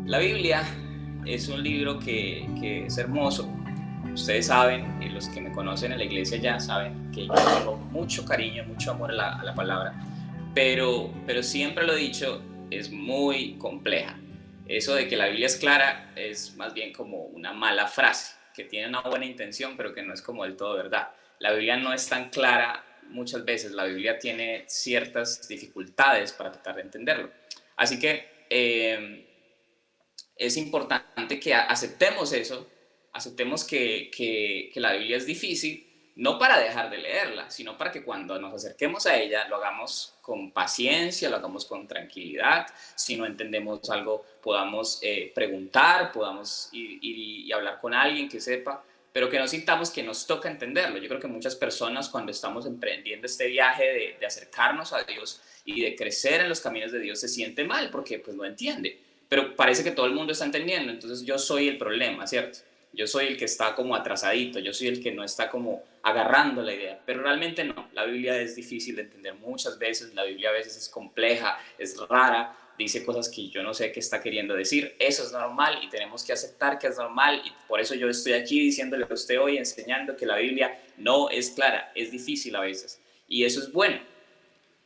La Biblia es un libro que es hermoso. Ustedes saben, y los que me conocen en la iglesia ya saben que yo tengo mucho cariño, mucho amor a la palabra, pero siempre lo he dicho, es muy compleja. Eso de que la Biblia es clara es más bien como una mala frase, que tiene una buena intención, pero que no es como del todo verdad. La Biblia no es tan clara muchas veces, la Biblia tiene ciertas dificultades para tratar de entenderlo. Así que es importante que aceptemos eso, aceptemos que la Biblia es difícil, no para dejar de leerla, sino para que cuando nos acerquemos a ella lo hagamos con paciencia, lo hagamos con tranquilidad. Si no entendemos algo, podamos preguntar, podamos ir y hablar con alguien que sepa, pero que no sintamos que nos toca entenderlo. Yo creo que muchas personas cuando estamos emprendiendo este viaje de acercarnos a Dios y de crecer en los caminos de Dios se siente mal porque pues no entiende, pero parece que todo el mundo está entendiendo, entonces yo soy el problema, ¿cierto? Yo soy el que está como atrasadito, yo soy el que no está como agarrando la idea, pero realmente no, la Biblia es difícil de entender muchas veces, la Biblia a veces es compleja, es rara, dice cosas que yo no sé qué está queriendo decir, eso es normal y tenemos que aceptar que es normal y por eso yo estoy aquí diciéndole a usted hoy, enseñando que la Biblia no es clara, es difícil a veces y eso es bueno,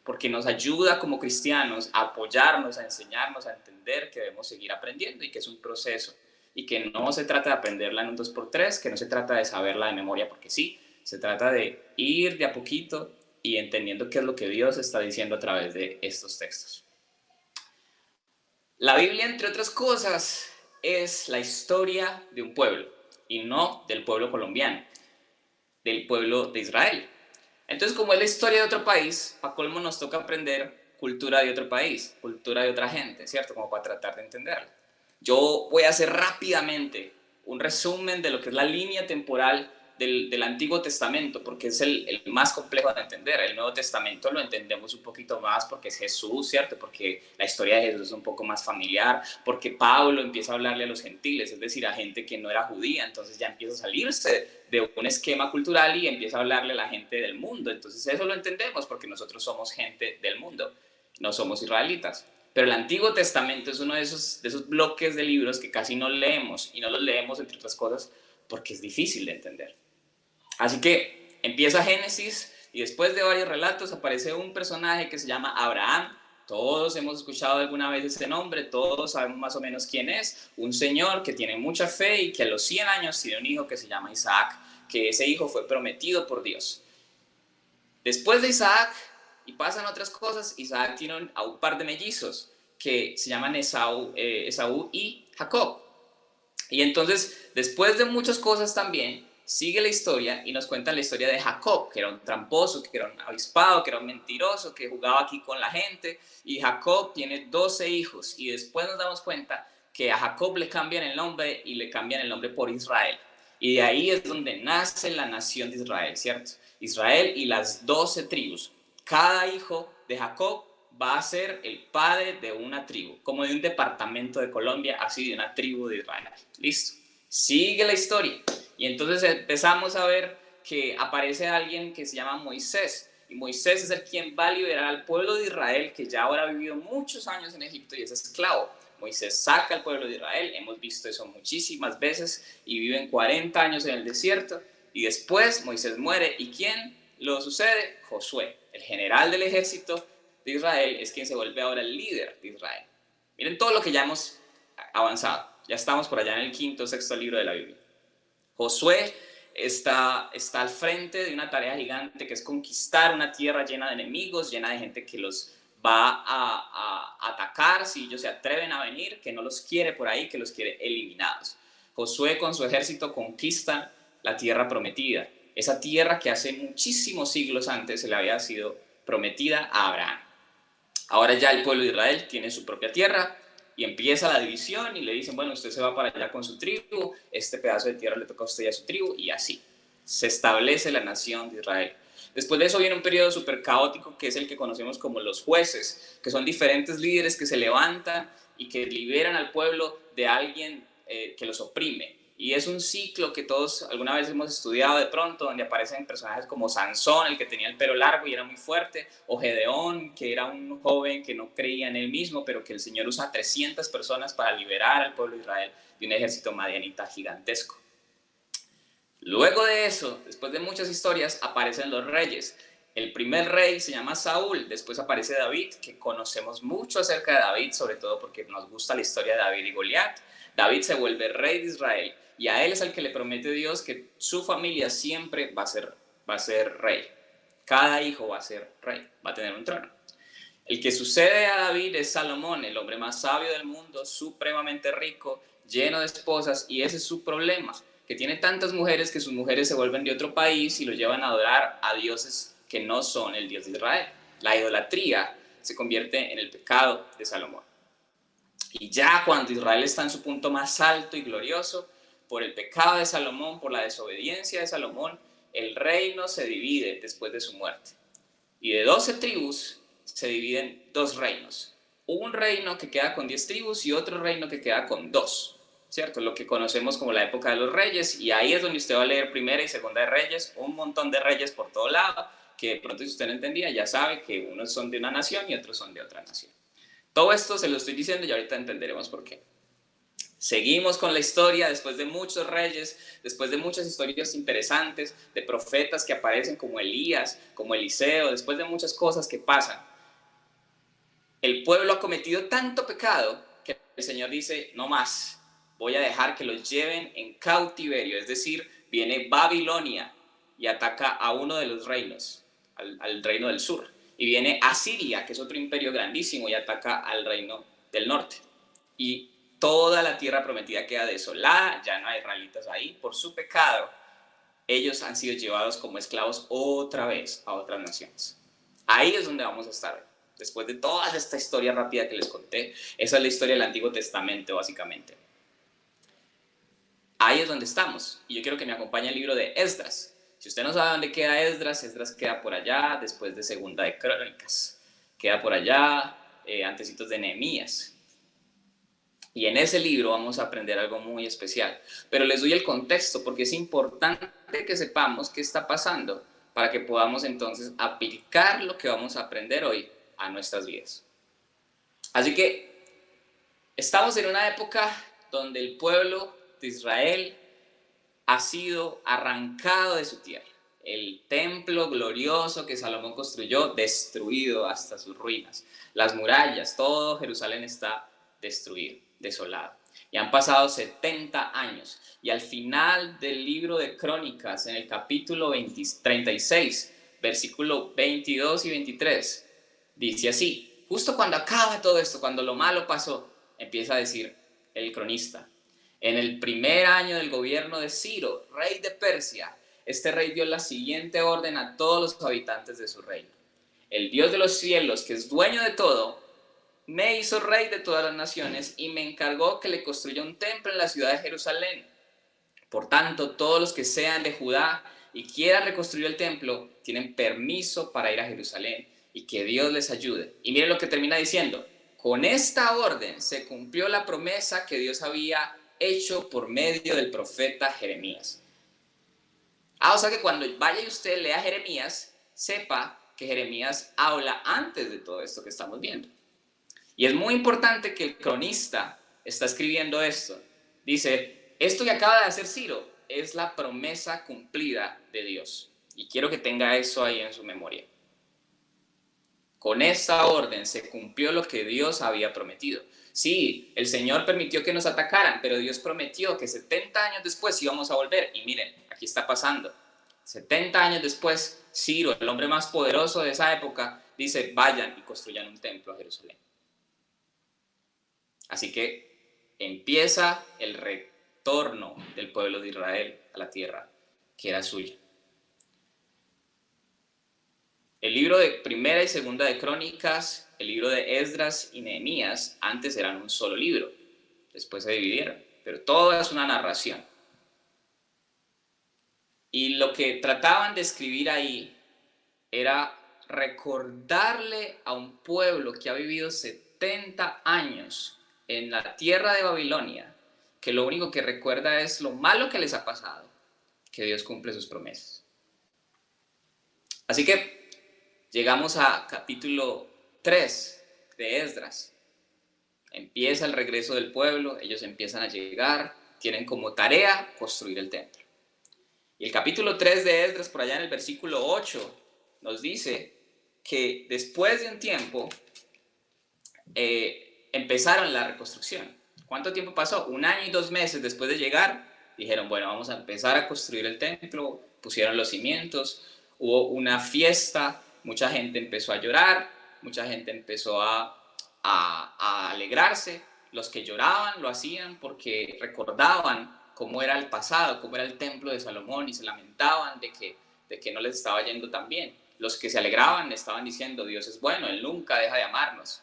porque nos ayuda como cristianos a apoyarnos, a enseñarnos, a entender que debemos seguir aprendiendo y que es un proceso y que no se trata de aprenderla en un 2x3, que no se trata de saberla de memoria porque sí, se trata de ir de a poquito y entendiendo qué es lo que Dios está diciendo a través de estos textos. La Biblia, entre otras cosas, es la historia de un pueblo y no del pueblo colombiano, del pueblo de Israel. Entonces, como es la historia de otro país, a colmo nos toca aprender cultura de otro país, cultura de otra gente, ¿cierto? Como para tratar de entenderla. Yo voy a hacer rápidamente un resumen de lo que es la línea temporal del Antiguo Testamento, porque es el más complejo de entender. El Nuevo Testamento lo entendemos un poquito más porque es Jesús, ¿cierto? Porque la historia de Jesús es un poco más familiar, porque Pablo empieza a hablarle a los gentiles, es decir, a gente que no era judía, entonces ya empieza a salirse de un esquema cultural y empieza a hablarle a la gente del mundo. Entonces eso lo entendemos porque nosotros somos gente del mundo, no somos israelitas. Pero el Antiguo Testamento es uno de esos bloques de libros que casi no leemos, y no los leemos, entre otras cosas, porque es difícil de entender. Así que empieza Génesis y después de varios relatos aparece un personaje que se llama Abraham. Todos hemos escuchado alguna vez ese nombre, todos sabemos más o menos quién es. Un señor que tiene mucha fe y que a los 100 años tiene un hijo que se llama Isaac, que ese hijo fue prometido por Dios. Después de Isaac, y pasan otras cosas, Isaac tiene a un par de mellizos que se llaman Esaú y Jacob. Y entonces, después de muchas cosas también, sigue la historia y nos cuentan la historia de Jacob, que era un tramposo, que era un avispado, que era un mentiroso, que jugaba aquí con la gente. Y Jacob tiene 12 hijos. Y después nos damos cuenta que a Jacob le cambian el nombre y le cambian el nombre por Israel. Y de ahí es donde nace la nación de Israel, ¿cierto? Israel y las 12 tribus. Cada hijo de Jacob va a ser el padre de una tribu, como de un departamento de Colombia, así de una tribu de Israel. Listo. Sigue la historia. Y entonces empezamos a ver que aparece alguien que se llama Moisés. Y Moisés es el quien va a liberar al pueblo de Israel, que ya ahora ha vivido muchos años en Egipto y es esclavo. Moisés saca al pueblo de Israel, hemos visto eso muchísimas veces, y viven 40 años en el desierto. Y después Moisés muere. ¿Y quién lo sucede? Josué, el general del ejército de Israel, es quien se vuelve ahora el líder de Israel. Miren todo lo que ya hemos avanzado. Ya estamos por allá en el quinto o sexto libro de la Biblia. Josué está al frente de una tarea gigante que es conquistar una tierra llena de enemigos, llena de gente que los va a atacar si ellos se atreven a venir, que no los quiere por ahí, que los quiere eliminados. Josué con su ejército conquista la tierra prometida, esa tierra que hace muchísimos siglos antes se le había sido prometida a Abraham. Ahora ya el pueblo de Israel tiene su propia tierra y empieza la división y le dicen, bueno, usted se va para allá con su tribu, este pedazo de tierra le toca a usted y a su tribu, y así se establece la nación de Israel. Después de eso viene un periodo súper caótico que es el que conocemos como los jueces, que son diferentes líderes que se levantan y que liberan al pueblo de alguien que los oprime. Y es un ciclo que todos alguna vez hemos estudiado de pronto, donde aparecen personajes como Sansón, el que tenía el pelo largo y era muy fuerte, o Gedeón, que era un joven que no creía en él mismo, pero que el Señor usa a 300 personas para liberar al pueblo de Israel de un ejército madianita gigantesco. Luego de eso, después de muchas historias, aparecen los reyes. El primer rey se llama Saúl, después aparece David, que conocemos mucho acerca de David, sobre todo porque nos gusta la historia de David y Goliat. David se vuelve rey de Israel y a él es al que le promete Dios que su familia siempre va a ser rey. Cada hijo va a ser rey, va a tener un trono. El que sucede a David es Salomón, el hombre más sabio del mundo, supremamente rico, lleno de esposas, y ese es su problema, que tiene tantas mujeres que sus mujeres se vuelven de otro país y lo llevan a adorar a dioses que no son el Dios de Israel. La idolatría se convierte en el pecado de Salomón. Y ya cuando Israel está en su punto más alto y glorioso, por el pecado de Salomón, por la desobediencia de Salomón, el reino se divide después de su muerte. Y de 12 tribus se dividen 2 reinos. Un reino que queda con 10 tribus y otro reino que queda con 2, ¿cierto? Lo que conocemos como la época de los reyes, y ahí es donde usted va a leer primera y segunda de reyes, un montón de reyes por todo lado, que de pronto si usted no entendía, ya sabe que unos son de una nación y otros son de otra nación. Todo esto se lo estoy diciendo y ahorita entenderemos por qué. Seguimos con la historia después de muchos reyes, después de muchas historias interesantes, de profetas que aparecen como Elías, como Eliseo, después de muchas cosas que pasan. El pueblo ha cometido tanto pecado que el Señor dice, no más, voy a dejar que los lleven en cautiverio, es decir, viene Babilonia y ataca a uno de los reinos, al reino del sur, y viene Asiria, que es otro imperio grandísimo, y ataca al reino del norte. Y toda la tierra prometida queda desolada, ya no hay israelitas ahí, por su pecado, ellos han sido llevados como esclavos otra vez a otras naciones. Ahí es donde vamos a estar, después de toda esta historia rápida que les conté. Esa es la historia del Antiguo Testamento, básicamente. Ahí es donde estamos, y yo quiero que me acompañe el libro de Esdras. Si usted no sabe dónde queda Esdras, Esdras queda por allá, después de Segunda de Crónicas. Queda por allá, antecitos de Nehemías. Y en ese libro vamos a aprender algo muy especial. Pero les doy el contexto porque es importante que sepamos qué está pasando para que podamos entonces aplicar lo que vamos a aprender hoy a nuestras vidas. Así que estamos en una época donde el pueblo de Israel ha sido arrancado de su tierra. El templo glorioso que Salomón construyó, destruido hasta sus ruinas. Las murallas, todo Jerusalén está destruido, desolado. Y han pasado 70 años. Y al final del libro de Crónicas, en el capítulo 36, versículo 22 y 23, dice así: justo cuando acaba todo esto, cuando lo malo pasó, empieza a decir el cronista: en el primer año del gobierno de Ciro, rey de Persia, este rey dio la siguiente orden a todos los habitantes de su reino: el Dios de los cielos, que es dueño de todo, me hizo rey de todas las naciones y me encargó que le construya un templo en la ciudad de Jerusalén. Por tanto, todos los que sean de Judá y quieran reconstruir el templo, tienen permiso para ir a Jerusalén, y que Dios les ayude. Y miren lo que termina diciendo: con esta orden se cumplió la promesa que Dios había hecho por medio del profeta Jeremías. O sea que cuando vaya y usted lea Jeremías, sepa que Jeremías habla antes de todo esto que estamos viendo. Y es muy importante que el cronista está escribiendo esto. Dice, esto que acaba de hacer Ciro es la promesa cumplida de Dios. Y quiero que tenga eso ahí en su memoria. Con esta orden se cumplió lo que Dios había prometido. Sí, el Señor permitió que nos atacaran, pero Dios prometió que 70 años después íbamos a volver. Y miren, aquí está pasando. 70 años después, Ciro, el hombre más poderoso de esa época, dice, vayan y construyan un templo a Jerusalén. Así que empieza el retorno del pueblo de Israel a la tierra que era suya. El libro de Primera y Segunda de Crónicas, el libro de Esdras y Nehemías, antes eran un solo libro, después se dividieron, pero todo es una narración. Y lo que trataban de escribir ahí era recordarle a un pueblo que ha vivido 70 años en la tierra de Babilonia que lo único que recuerda es lo malo que les ha pasado, que Dios cumple sus promesas. Así que llegamos a capítulo 3 de Esdras. Empieza el regreso del pueblo, ellos empiezan a llegar, tienen como tarea construir el templo. Y el capítulo 3 de Esdras, por allá en el versículo 8, nos dice que después de un tiempo empezaron la reconstrucción. ¿Cuánto tiempo pasó? 1 año y 2 meses después de llegar, dijeron, bueno, vamos a empezar a construir el templo, pusieron los cimientos, hubo una fiesta, mucha gente empezó a llorar, mucha gente empezó a alegrarse. Los que lloraban lo hacían porque recordaban cómo era el pasado, cómo era el templo de Salomón, y se lamentaban de que no les estaba yendo tan bien. Los que se alegraban estaban diciendo, Dios es bueno, Él nunca deja de amarnos.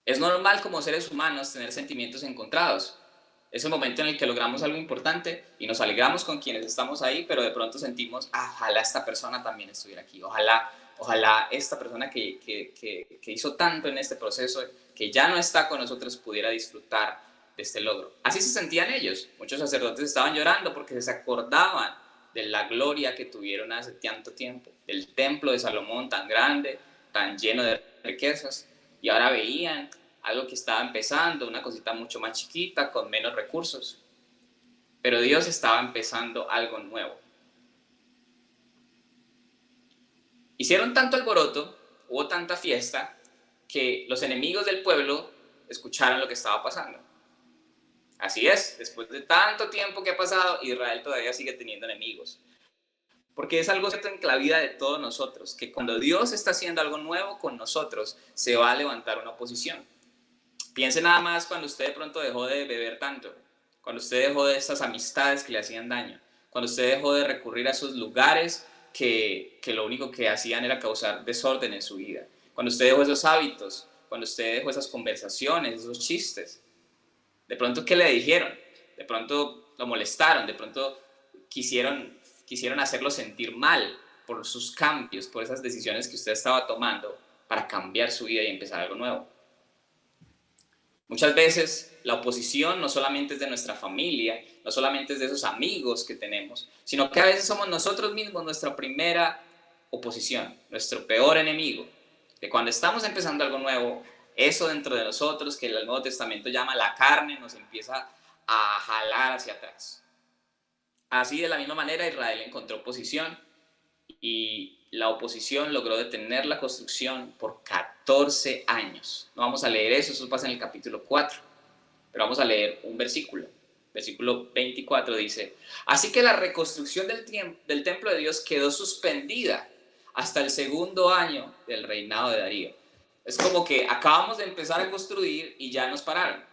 Es normal como seres humanos tener sentimientos encontrados. Es el momento en el que logramos algo importante y nos alegramos con quienes estamos ahí, pero de pronto sentimos, ojalá esta persona también estuviera aquí, ojalá esta persona que hizo tanto en este proceso, que ya no está con nosotros, pudiera disfrutar de este logro. Así se sentían ellos. Muchos sacerdotes estaban llorando porque se acordaban de la gloria que tuvieron hace tanto tiempo, del templo de Salomón tan grande, tan lleno de riquezas, y ahora veían algo que estaba empezando, una cosita mucho más chiquita, con menos recursos. Pero Dios estaba empezando algo nuevo. Hicieron tanto alboroto, hubo tanta fiesta, que los enemigos del pueblo escucharon lo que estaba pasando. Así es, después de tanto tiempo que ha pasado, Israel todavía sigue teniendo enemigos. Porque es algo cierto en la vida de todos nosotros, que cuando Dios está haciendo algo nuevo con nosotros, se va a levantar una oposición. Piense nada más cuando usted de pronto dejó de beber tanto, cuando usted dejó de esas amistades que le hacían daño, cuando usted dejó de recurrir a esos lugares que lo único que hacían era causar desorden en su vida, cuando usted dejó esos hábitos, cuando usted dejó esas conversaciones, esos chistes. De pronto, ¿qué le dijeron? De pronto lo molestaron, de pronto quisieron hacerlo sentir mal por sus cambios, por esas decisiones que usted estaba tomando para cambiar su vida y empezar algo nuevo. Muchas veces la oposición no solamente es de nuestra familia, no solamente es de esos amigos que tenemos, sino que a veces somos nosotros mismos nuestra primera oposición, nuestro peor enemigo. Que cuando estamos empezando algo nuevo, eso dentro de nosotros, que el Nuevo Testamento llama la carne, nos empieza a jalar hacia atrás. Así, de la misma manera, Israel encontró oposición y la oposición logró detener la construcción por 14 años. No vamos a leer eso pasa en el capítulo 4, pero vamos a leer un versículo. Versículo 24 dice, así que la reconstrucción del templo de Dios quedó suspendida hasta el 2.º año del reinado de Darío. Es como que acabamos de empezar a construir y ya nos pararon.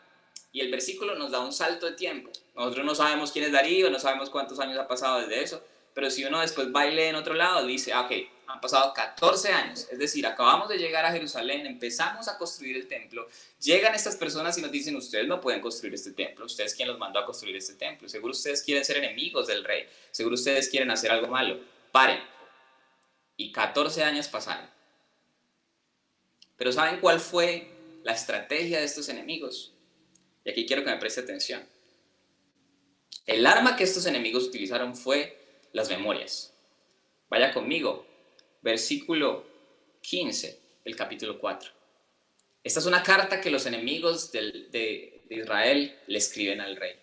Y el versículo nos da un salto de tiempo. Nosotros no sabemos quién es Darío, no sabemos cuántos años ha pasado desde eso, pero si uno después va y lee en otro lado, dice, ok, han pasado 14 años, es decir, acabamos de llegar a Jerusalén, empezamos a construir el templo, llegan estas personas y nos dicen, ustedes no pueden construir este templo, ustedes quién los mandó a construir este templo, seguro ustedes quieren ser enemigos del rey, seguro ustedes quieren hacer algo malo, paren. Y 14 años pasaron. Pero ¿saben cuál fue la estrategia de estos enemigos? Y aquí quiero que me preste atención. El arma que estos enemigos utilizaron fue las memorias. Vaya conmigo, versículo 15 del capítulo 4. Esta es una carta que los enemigos de Israel le escriben al rey.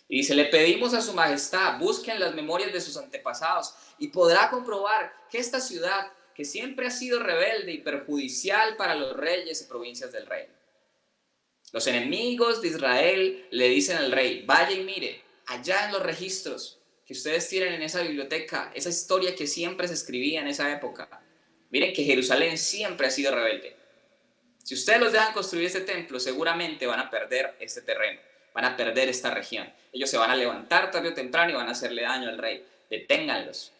Y dice, le pedimos a su majestad, busquen las memorias de sus antepasados y podrá comprobar que esta ciudad, que siempre ha sido rebelde y perjudicial para los reyes y provincias del reino. Los enemigos de Israel le dicen al rey, vaya y mire, allá en los registros que ustedes tienen en esa biblioteca, esa historia que siempre se escribía en esa época, miren que Jerusalén siempre ha sido rebelde. Si ustedes los dejan construir este templo, seguramente van a perder este terreno, van a perder esta región. Ellos se van a levantar tarde o temprano y van a hacerle daño al rey. Deténganlos.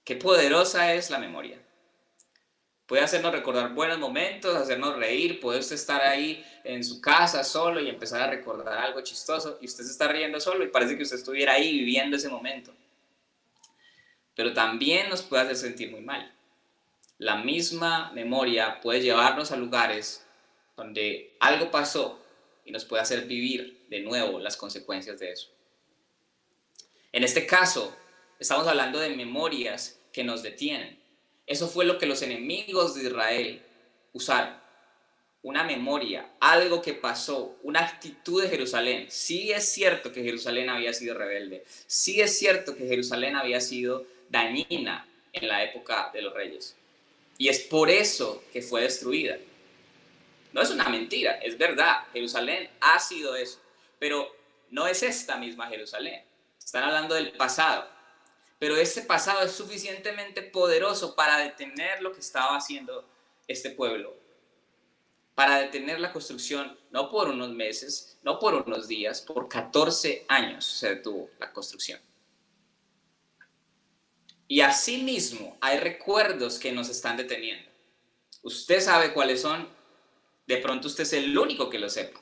Qué poderosa es la memoria. Puede hacernos recordar buenos momentos, hacernos reír, puede usted estar ahí en su casa solo y empezar a recordar algo chistoso y usted se está riendo solo y parece que usted estuviera ahí viviendo ese momento. Pero también nos puede hacer sentir muy mal. La misma memoria puede llevarnos a lugares donde algo pasó y nos puede hacer vivir de nuevo las consecuencias de eso. En este caso, estamos hablando de memorias que nos detienen. Eso fue lo que los enemigos de Israel usaron. Una memoria, algo que pasó, una actitud de Jerusalén. Sí es cierto que Jerusalén había sido rebelde. Sí es cierto que Jerusalén había sido dañina en la época de los reyes. Y es por eso que fue destruida. No es una mentira, es verdad. Jerusalén ha sido eso. Pero no es esta misma Jerusalén. Están hablando del pasado. Pero este pasado es suficientemente poderoso para detener lo que estaba haciendo este pueblo. Para detener la construcción, no por unos meses, no por unos días, por 14 años se detuvo la construcción. Y asimismo hay recuerdos que nos están deteniendo. Usted sabe cuáles son, de pronto usted es el único que lo sepa.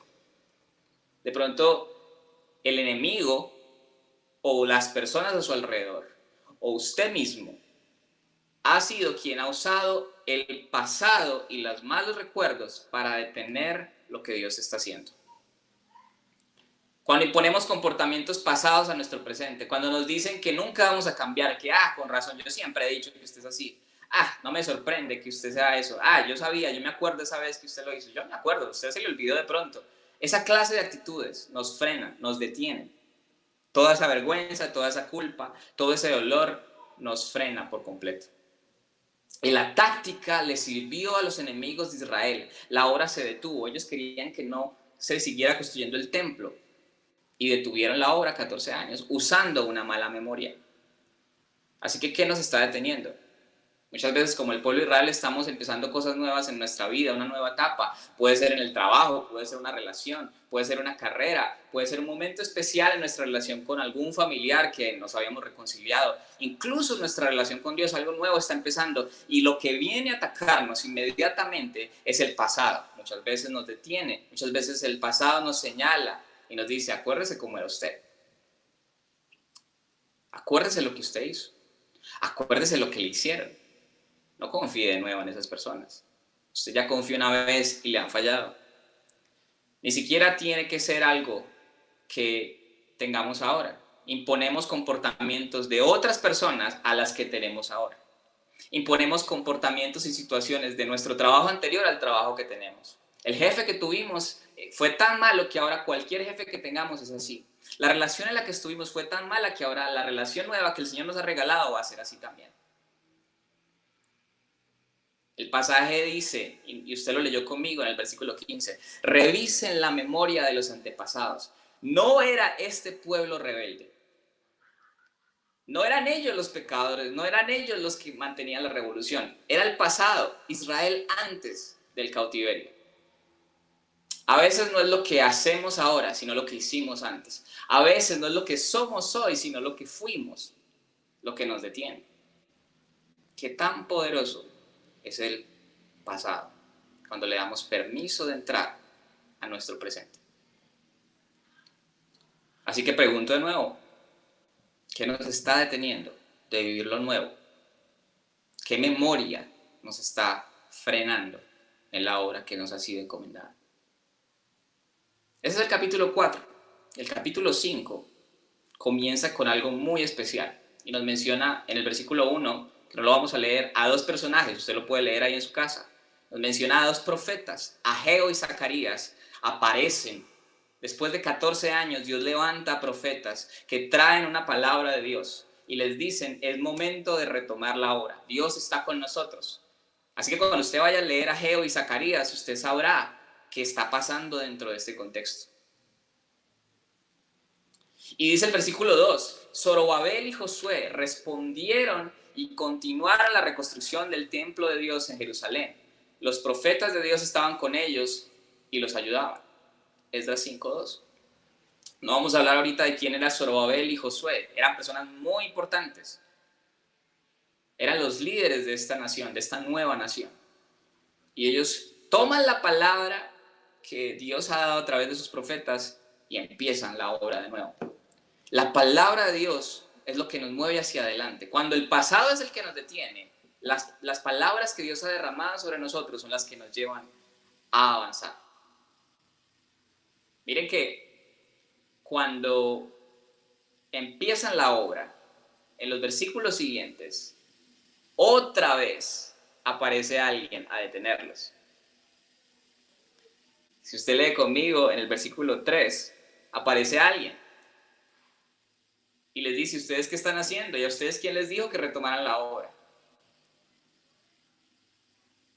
De pronto el enemigo o las personas a su alrededor o usted mismo ha sido quien ha usado el pasado y los malos recuerdos para detener lo que Dios está haciendo. Cuando imponemos comportamientos pasados a nuestro presente, cuando nos dicen que nunca vamos a cambiar, que con razón, yo siempre he dicho que usted es así, no me sorprende que usted sea eso, yo sabía, yo me acuerdo esa vez que usted lo hizo, yo me acuerdo, usted se le olvidó de pronto. Esa clase de actitudes nos frenan, nos detienen. Toda esa vergüenza, toda esa culpa, todo ese dolor nos frena por completo. Y la táctica le sirvió a los enemigos de Israel. La obra se detuvo. Ellos querían que no se siguiera construyendo el templo. Y detuvieron la obra 14 años usando una mala memoria. Así que, ¿qué nos está deteniendo? Muchas veces, como el pueblo de Israel, estamos empezando cosas nuevas en nuestra vida, una nueva etapa. Puede ser en el trabajo, puede ser una relación, puede ser una carrera, puede ser un momento especial en nuestra relación con algún familiar que nos habíamos reconciliado. Incluso nuestra relación con Dios, algo nuevo está empezando. Y lo que viene a atacarnos inmediatamente es el pasado. Muchas veces nos detiene, muchas veces el pasado nos señala y nos dice, acuérdese cómo era usted. Acuérdese lo que usted hizo. Acuérdese lo que le hicieron. No confíe de nuevo en esas personas. Usted ya confió una vez y le han fallado. Ni siquiera tiene que ser algo que tengamos ahora. Imponemos comportamientos de otras personas a las que tenemos ahora. Imponemos comportamientos y situaciones de nuestro trabajo anterior al trabajo que tenemos. El jefe que tuvimos fue tan malo que ahora cualquier jefe que tengamos es así. La relación en la que estuvimos fue tan mala que ahora la relación nueva que el Señor nos ha regalado va a ser así también. El pasaje dice, y usted lo leyó conmigo en el versículo 15, revisen la memoria de los antepasados. No era este pueblo rebelde. No eran ellos los pecadores, no eran ellos los que mantenían la revolución. Era el pasado, Israel antes del cautiverio. A veces no es lo que hacemos ahora, sino lo que hicimos antes. A veces no es lo que somos hoy, sino lo que fuimos, lo que nos detiene. ¿Qué tan poderoso es el pasado cuando le damos permiso de entrar a nuestro presente? Así que pregunto de nuevo, ¿qué nos está deteniendo de vivir lo nuevo? ¿Qué memoria nos está frenando en la obra que nos ha sido encomendada? Ese es el capítulo 4. El capítulo 5 comienza con algo muy especial y nos menciona en el versículo 1, que no lo vamos a leer, a dos personajes, usted lo puede leer ahí en su casa. Nos menciona a dos profetas, Ageo y Zacarías, aparecen. Después de 14 años, Dios levanta a profetas que traen una palabra de Dios y les dicen, es momento de retomar la obra. Dios está con nosotros. Así que cuando usted vaya a leer a Ageo y Zacarías, usted sabrá qué está pasando dentro de este contexto. Y dice el versículo 2, Zorobabel y Josué respondieron y continuaron la reconstrucción del templo de Dios en Jerusalén. Los profetas de Dios estaban con ellos y los ayudaban. Esdras 5:2. No vamos a hablar ahorita de quién era Zorobabel y Josué. Eran personas muy importantes. Eran los líderes de esta nación, de esta nueva nación. Y ellos toman la palabra que Dios ha dado a través de sus profetas y empiezan la obra de nuevo. La palabra de Dios es lo que nos mueve hacia adelante. Cuando el pasado es el que nos detiene, las palabras que Dios ha derramado sobre nosotros son las que nos llevan a avanzar. Miren que cuando empiezan la obra, en los versículos siguientes, otra vez aparece alguien a detenerlos. Si usted lee conmigo en el versículo 3, aparece alguien y les dice: ¿ustedes qué están haciendo? ¿Y a ustedes quién les dijo que retomaran la obra?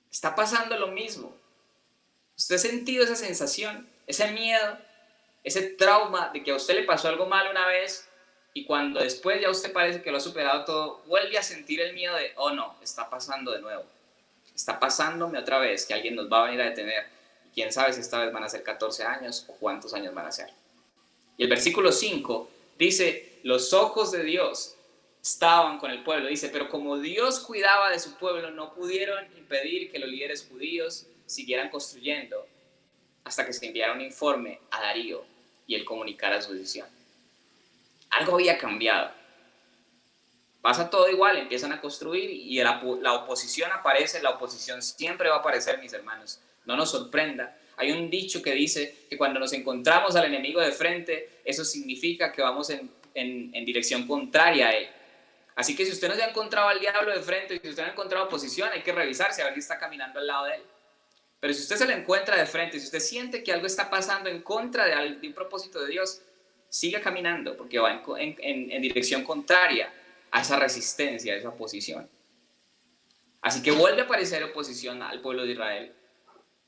Está pasando lo mismo. ¿Usted ha sentido esa sensación, ese miedo, ese trauma de que a usted le pasó algo mal una vez y cuando después ya usted parece que lo ha superado todo, vuelve a sentir el miedo de: oh no, está pasando de nuevo, está pasándome otra vez, que alguien nos va a venir a detener, y quién sabe si esta vez van a ser 14 años o cuántos años van a ser? Y el versículo 5 dice: los ojos de Dios estaban con el pueblo. Dice: pero como Dios cuidaba de su pueblo, no pudieron impedir que los líderes judíos siguieran construyendo hasta que se enviara un informe a Darío y él comunicara su decisión. Algo había cambiado. Pasa todo igual, empiezan a construir y la oposición aparece. La oposición siempre va a aparecer, mis hermanos. No nos sorprenda. Hay un dicho que dice que cuando nos encontramos al enemigo de frente, eso significa que vamos en dirección contraria a él. Así que si usted no se ha encontrado al diablo de frente, si usted no ha encontrado oposición, hay que revisarse a ver si está caminando al lado de él. Pero si usted se lo encuentra de frente, si usted siente que algo está pasando en contra de un propósito de Dios, siga caminando, porque va en dirección contraria a esa resistencia, a esa oposición. Así que vuelve a aparecer oposición al pueblo de Israel,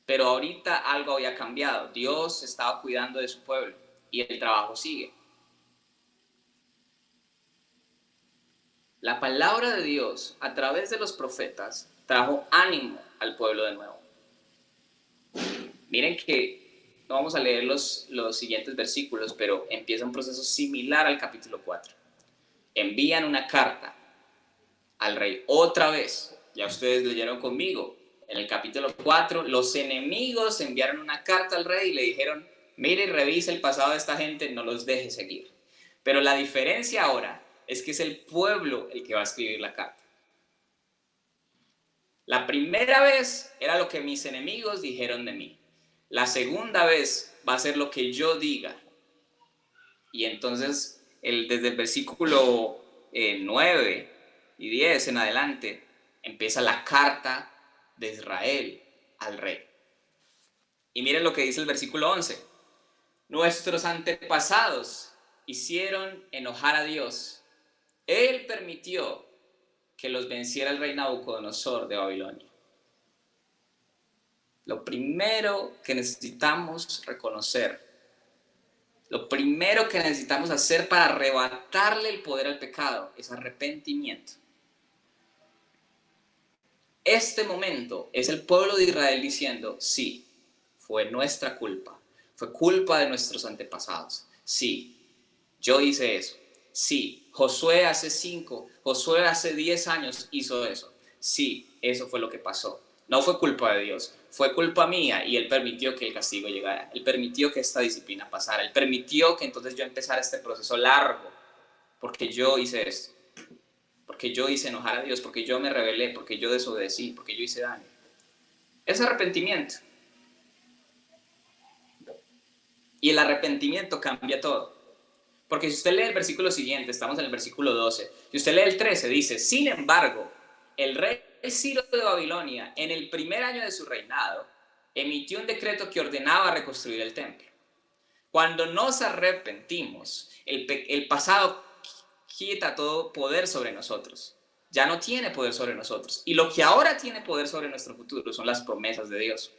pero ahorita algo había cambiado. Dios estaba cuidando de su pueblo y el trabajo sigue. La palabra de Dios a través de los profetas trajo ánimo al pueblo de nuevo. Miren que no vamos a leer los siguientes versículos, pero empieza un proceso similar al capítulo 4. Envían una carta al rey otra vez. Ya ustedes leyeron conmigo. En el capítulo 4, los enemigos enviaron una carta al rey y le dijeron: mire y revise el pasado de esta gente, no los deje seguir. Pero la diferencia ahora es que es el pueblo el que va a escribir la carta. La primera vez era lo que mis enemigos dijeron de mí. La segunda vez va a ser lo que yo diga. Y entonces, desde el versículo 9 y 10 en adelante, empieza la carta de Israel al rey. Y miren lo que dice el versículo 11. Nuestros antepasados hicieron enojar a Dios. Él permitió que los venciera el rey Nabucodonosor de Babilonia. Lo primero que necesitamos reconocer, lo primero que necesitamos hacer para arrebatarle el poder al pecado es arrepentimiento. Este momento es el pueblo de Israel diciendo: sí, fue nuestra culpa, fue culpa de nuestros antepasados. Sí, yo hice eso. Sí, Josué hace 10 años hizo eso. Sí, eso fue lo que pasó. No fue culpa de Dios, fue culpa mía, y Él permitió que el castigo llegara. Él permitió que esta disciplina pasara. Él permitió que entonces yo empezara este proceso largo, porque yo hice esto. Porque yo hice enojar a Dios, porque yo me rebelé, porque yo desobedecí, porque yo hice daño. Es arrepentimiento. Y el arrepentimiento cambia todo. Porque si usted lee el versículo siguiente, estamos en el versículo 12, si usted lee el 13, dice: sin embargo, el rey Ciro de Babilonia, en el primer año de su reinado, emitió un decreto que ordenaba reconstruir el templo. Cuando nos arrepentimos, el pasado quita todo poder sobre nosotros. Ya no tiene poder sobre nosotros. Y lo que ahora tiene poder sobre nuestro futuro son las promesas de Dios.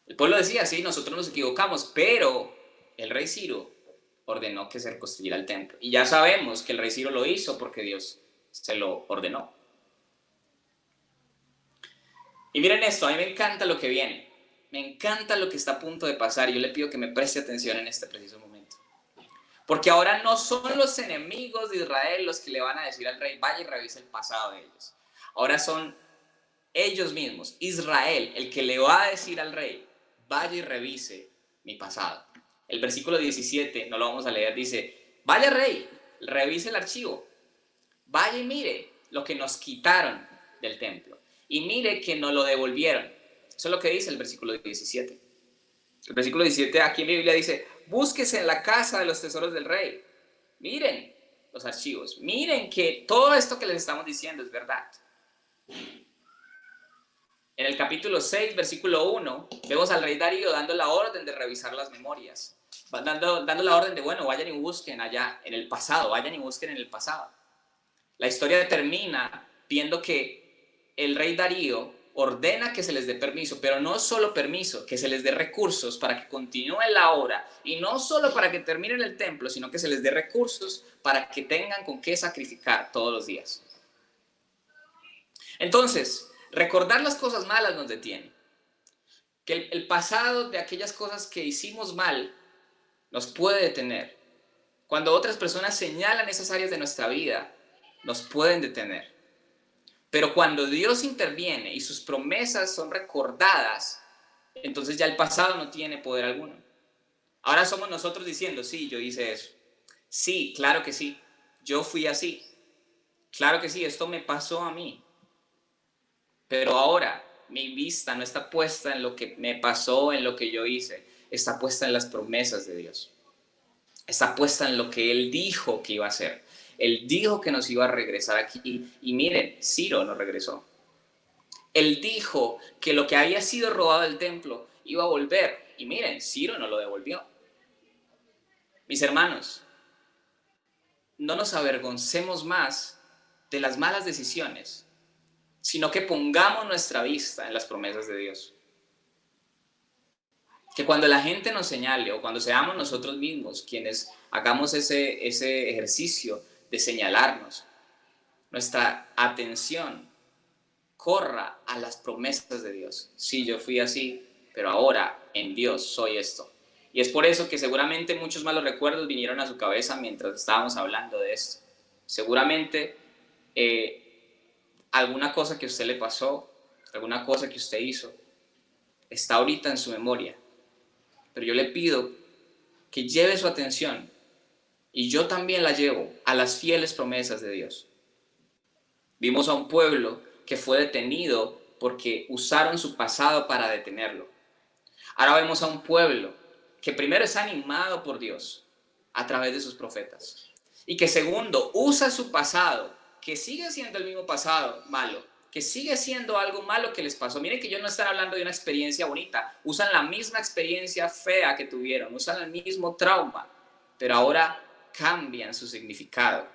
El pueblo decía: sí, nosotros nos equivocamos, pero el rey Ciro ordenó que se reconstruyera el templo. Y ya sabemos que el rey Ciro lo hizo porque Dios se lo ordenó. Y miren esto, a mí me encanta lo que viene. Me encanta lo que está a punto de pasar. Y yo le pido que me preste atención en este preciso momento. Porque ahora no son los enemigos de Israel los que le van a decir al rey: vaya y revise el pasado de ellos. Ahora son ellos mismos, Israel, el que le va a decir al rey: vaya y revise mi pasado. El versículo 17, no lo vamos a leer, dice: vaya rey, revise el archivo, vaya y mire lo que nos quitaron del templo, y mire que nos lo devolvieron. Eso es lo que dice el versículo 17. El versículo 17 aquí en la Biblia dice, búsquese en la casa de los tesoros del rey. Miren los archivos, miren que todo esto que les estamos diciendo es verdad. En el capítulo 6, versículo 1, vemos al rey Darío dando la orden de revisar las memorias. Dando la orden de, bueno, vayan y busquen allá en el pasado, vayan y busquen en el pasado. La historia termina viendo que el rey Darío ordena que se les dé permiso, pero no solo permiso, que se les dé recursos para que continúen la obra, y no solo para que terminen el templo, sino que se les dé recursos para que tengan con qué sacrificar todos los días. Entonces, recordar las cosas malas nos detiene. Que el pasado de aquellas cosas que hicimos mal nos puede detener. Cuando otras personas señalan esas áreas de nuestra vida, nos pueden detener. Pero cuando Dios interviene y sus promesas son recordadas, entonces ya el pasado no tiene poder alguno. Ahora somos nosotros diciendo, sí, yo hice eso. Sí, claro que sí, yo fui así. Claro que sí, esto me pasó a mí. Pero ahora mi vista no está puesta en lo que me pasó, en lo que yo hice. Está puesta en las promesas de Dios. Está puesta en lo que Él dijo que iba a hacer. Él dijo que nos iba a regresar aquí. Y miren, Ciro no regresó. Él dijo que lo que había sido robado del templo iba a volver. Y miren, Ciro no lo devolvió. Mis hermanos, no nos avergoncemos más de las malas decisiones, sino que pongamos nuestra vista en las promesas de Dios. Que cuando la gente nos señale o cuando seamos nosotros mismos quienes hagamos ese ejercicio de señalarnos, nuestra atención corra a las promesas de Dios. Sí, yo fui así, pero ahora en Dios soy esto. Y es por eso que seguramente muchos malos recuerdos vinieron a su cabeza mientras estábamos hablando de esto. Seguramente alguna cosa que a usted le pasó, alguna cosa que usted hizo, está ahorita en su memoria. Pero yo le pido que lleve su atención, y yo también la llevo, a las fieles promesas de Dios. Vimos a un pueblo que fue detenido porque usaron su pasado para detenerlo. Ahora vemos a un pueblo que primero es animado por Dios a través de sus profetas. Y que segundo, usa su pasado, que sigue siendo el mismo pasado malo, que sigue siendo algo malo que les pasó. Miren que ellos no están hablando de una experiencia bonita, usan la misma experiencia fea que tuvieron, usan el mismo trauma, pero ahora cambian su significado.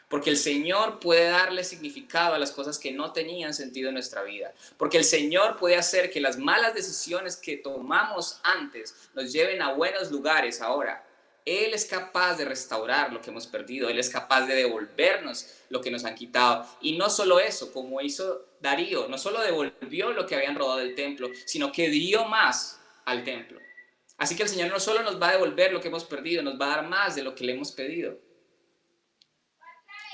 Porque el Señor puede darle significado a las cosas que no tenían sentido en nuestra vida. Porque el Señor puede hacer que las malas decisiones que tomamos antes nos lleven a buenos lugares ahora. Él es capaz de restaurar lo que hemos perdido. Él es capaz de devolvernos lo que nos han quitado. Y no solo eso, como hizo Darío, no solo devolvió lo que habían robado del templo, sino que dio más al templo. Así que el Señor no solo nos va a devolver lo que hemos perdido, nos va a dar más de lo que le hemos pedido.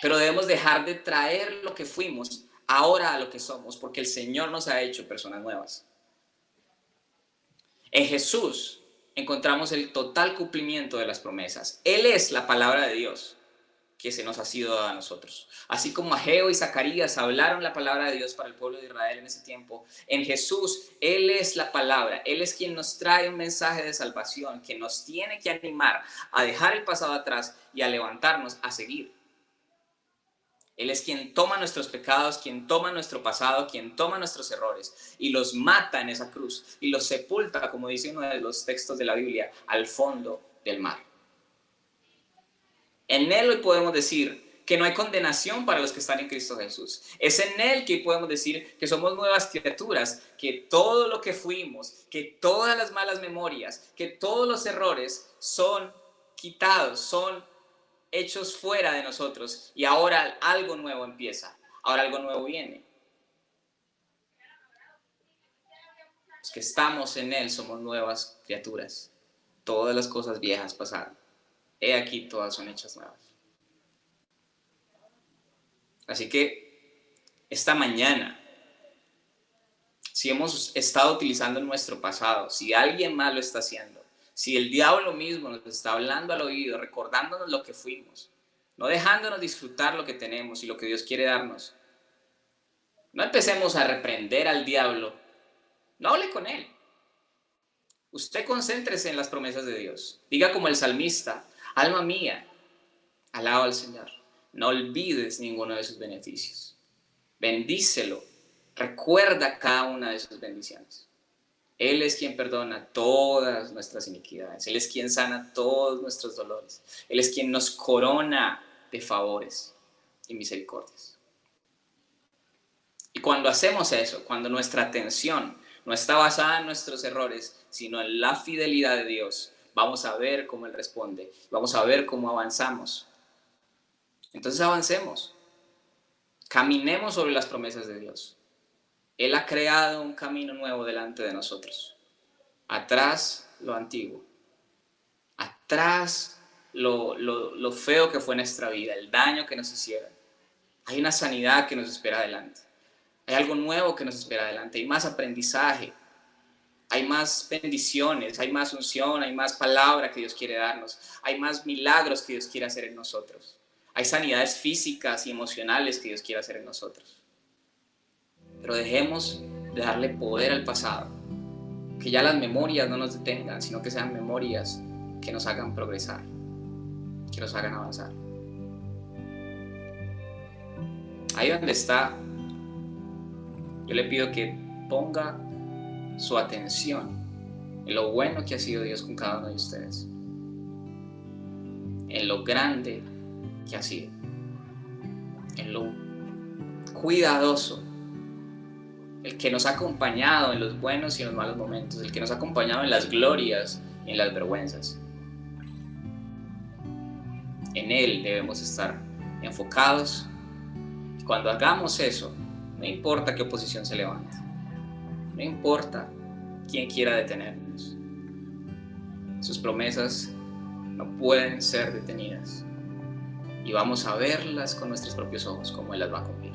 Pero debemos dejar de traer lo que fuimos ahora a lo que somos, porque el Señor nos ha hecho personas nuevas. En Jesús encontramos el total cumplimiento de las promesas. Él es la palabra de Dios que se nos ha sido dada a nosotros. Así como Ageo y Zacarías hablaron la palabra de Dios para el pueblo de Israel en ese tiempo, en Jesús Él es la palabra. Él es quien nos trae un mensaje de salvación, que nos tiene que animar a dejar el pasado atrás y a levantarnos a seguir. Él es quien toma nuestros pecados, quien toma nuestro pasado, quien toma nuestros errores y los mata en esa cruz y los sepulta, como dice uno de los textos de la Biblia, al fondo del mar. En Él hoy podemos decir que no hay condenación para los que están en Cristo Jesús. Es en Él que podemos decir que somos nuevas criaturas, que todo lo que fuimos, que todas las malas memorias, que todos los errores son quitados, son hechos fuera de nosotros, y ahora algo nuevo empieza, ahora algo nuevo viene. Los que estamos en Él somos nuevas criaturas. Todas las cosas viejas pasaron. He aquí, todas son hechas nuevas. Así que esta mañana, si hemos estado utilizando nuestro pasado, si alguien más lo está haciendo, si el diablo mismo nos está hablando al oído, recordándonos lo que fuimos, no dejándonos disfrutar lo que tenemos y lo que Dios quiere darnos, no empecemos a reprender al diablo. No hable con él. Usted concéntrese en las promesas de Dios. Diga como el salmista, alma mía, alaba al Señor. No olvides ninguno de sus beneficios. Bendícelo. Recuerda cada una de sus bendiciones. Él es quien perdona todas nuestras iniquidades. Él es quien sana todos nuestros dolores. Él es quien nos corona de favores y misericordias. Y cuando hacemos eso, cuando nuestra atención no está basada en nuestros errores, sino en la fidelidad de Dios, vamos a ver cómo Él responde, vamos a ver cómo avanzamos. Entonces avancemos, caminemos sobre las promesas de Dios. Él ha creado un camino nuevo delante de nosotros. Atrás lo antiguo, atrás lo feo que fue nuestra vida, el daño que nos hicieron. Hay una sanidad que nos espera adelante. Hay algo nuevo que nos espera adelante, hay más aprendizaje, hay más bendiciones, hay más unción, hay más palabra que Dios quiere darnos, hay más milagros que Dios quiere hacer en nosotros, hay sanidades físicas y emocionales que Dios quiere hacer en nosotros. Pero dejemos de darle poder al pasado, que ya las memorias no nos detengan, sino que sean memorias que nos hagan progresar, que nos hagan avanzar. Ahí donde está, yo le pido que ponga su atención en lo bueno que ha sido Dios con cada uno de ustedes, en lo grande que ha sido, en lo cuidadoso, el que nos ha acompañado en los buenos y en los malos momentos, el que nos ha acompañado en las glorias y en las vergüenzas. En Él debemos estar enfocados, y cuando hagamos eso, no importa qué oposición se levante, no importa quién quiera detenernos, sus promesas no pueden ser detenidas y vamos a verlas con nuestros propios ojos como Él las va a cumplir.